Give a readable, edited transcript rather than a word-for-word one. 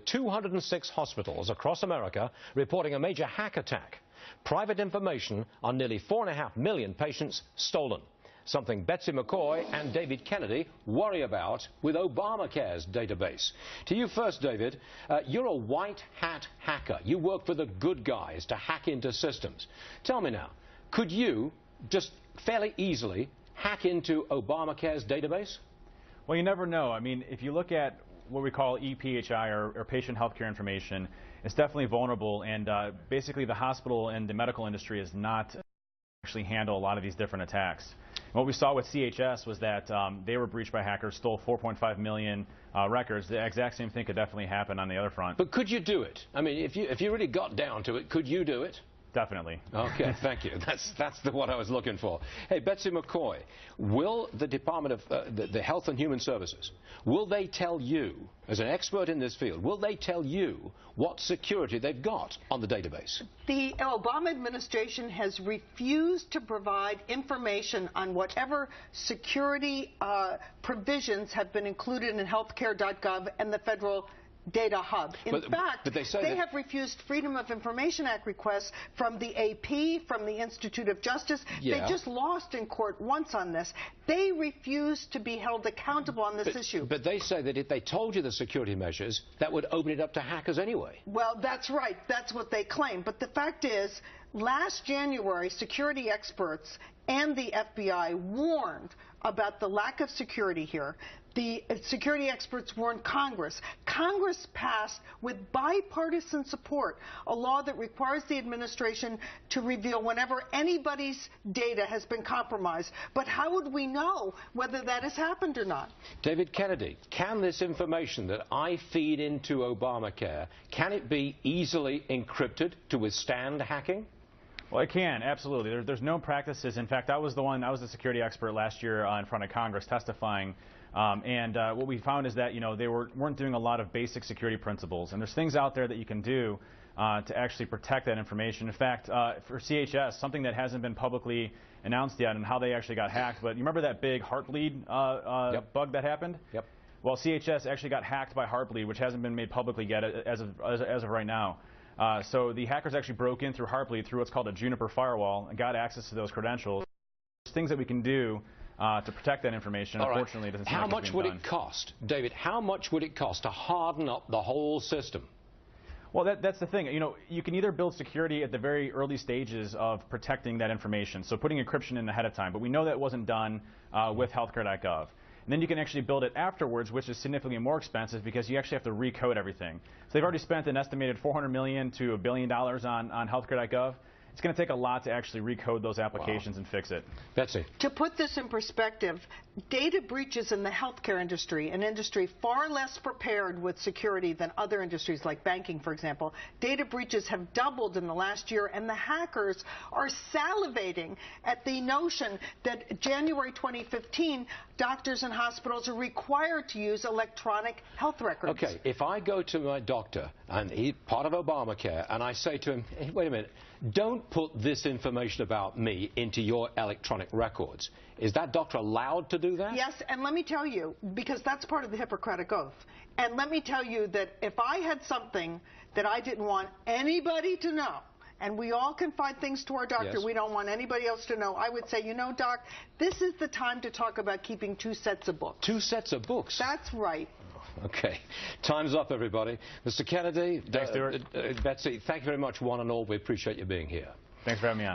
206 hospitals across America reporting a major hack attack. Private information on nearly 4.5 million patients stolen. Something Betsy McCaughey and David Kennedy worry about with Obamacare's database. To you first, David. You're a white hat hacker. You work for the good guys to hack into systems. Tell me now, could you just fairly easily hack into Obamacare's database? Well, you never know. I mean, if you look at what we call EPHI, or patient healthcare information, it's definitely vulnerable, and basically the hospital and the medical industry is not actually handle a lot of these different attacks. And what we saw with CHS was that they were breached by hackers, stole 4.5 million records. The exact same thing could definitely happen on the other front. But could you do it? I mean, if you really got down to it, could you do it? Definitely. Okay, thank you. That's what I was looking for. Hey, Betsy McCaughey, will the Department of the Health and Human Services, will they tell you, as an expert in this field, will they tell you what security they've got on the database? The Obama administration has refused to provide information on whatever security provisions have been included in healthcare.gov and the federal Data Hub. In fact, they have refused Freedom of Information Act requests from the AP, from the Institute of Justice. Yeah. They just lost in court once on this. They refuse to be held accountable on this issue. But they say that if they told you the security measures, that would open it up to hackers anyway. Well, that's right. That's what they claim. But the fact is, last January, security experts and the FBI warned about the lack of security here. The security experts warned Congress. Congress passed, with bipartisan support, a law that requires the administration to reveal whenever anybody's data has been compromised. But how would we know whether that has happened or not? David Kennedy, can this information that I feed into Obamacare, can it be easily encrypted to withstand hacking? Well, it can, absolutely. There's known practices. In fact, I was the security expert last year in front of Congress testifying. What we found is that, you know, they weren't doing a lot of basic security principles. And there's things out there that you can do to actually protect that information. In fact, for CHS, something that hasn't been publicly announced yet and how they actually got hacked, but you remember that big Heartbleed bug that happened? Yep. Well, CHS actually got hacked by Heartbleed, which hasn't been made publicly yet as of right now. So the hackers actually broke in through Heartbleed through what's called a Juniper firewall and got access to those credentials. There's things that we can do to protect that information. All right. Unfortunately, it doesn't seem how like much would it cost, David? How much would it cost to harden up the whole system? Well, that's the thing. You know, you can either build security at the very early stages of protecting that information, so putting encryption in ahead of time. But we know that wasn't done with healthcare.gov. And then you can actually build it afterwards, which is significantly more expensive because you actually have to recode everything. So they've already spent an estimated $400 million to $1 billion on healthcare.gov. It's going to take a lot to actually recode those applications and fix it. Betsy. To put this in perspective, data breaches in the healthcare industry, an industry far less prepared with security than other industries like banking, for example, data breaches have doubled in the last year, and the hackers are salivating at the notion that January 2015, doctors and hospitals are required to use electronic health records. Okay, if I go to my doctor, and he's part of Obamacare, and I say to him, hey, wait a minute, don't put this information about me into your electronic records. Is that doctor allowed to do that? Yes, and let me tell you, because that's part of the Hippocratic Oath, and let me tell you that if I had something that I didn't want anybody to know, and we all confide things to our doctor, yes, we don't want anybody else to know, I would say, you know, doc, this is the time to talk about keeping 2 sets of books. 2 sets of books? That's right. Okay. Time's up, everybody. Mr. Kennedy, thanks, Stuart. Betsy, thank you very much, one and all. We appreciate you being here. Thanks for having me on.